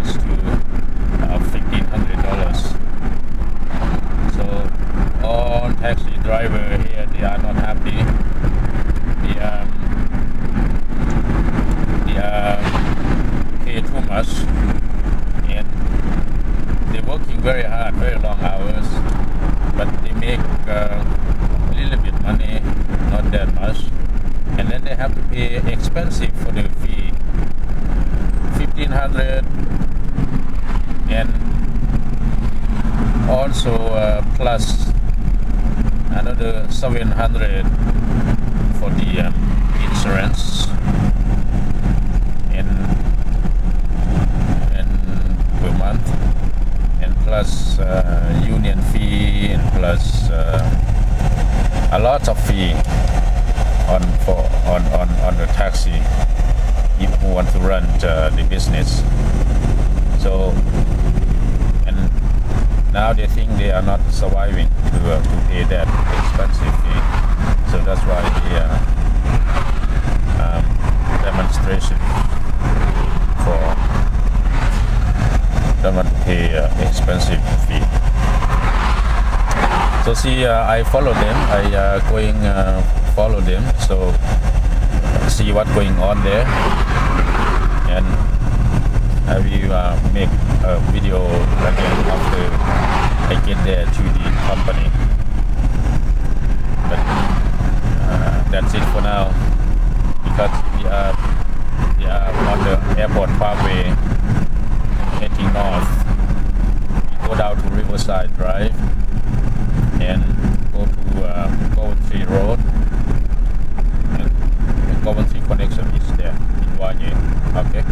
to $1,500. So all taxi driver here, they are not happy. They pay too much, and they're working very hard, very long hours, but they make a little bit money, not that much, and then they have to pay expensive for the fee, $1,500, and also plus another $700 for the insurance and per month, and plus union fee, and plus a lot of fee on the taxi if you want to run the business. So, and now they think they are not surviving to pay that expensive fee. So that's why the demonstration for don't want to pay expensive fee. So see, I follow them. I going follow them. So see what's going on there, and I will make a video again after I get there to the company. But that's it for now, because we are on the airport parkway heading north. We go down to Riverside Drive and go to Coventry Road, and Coventry connection is there in Valle. Okay.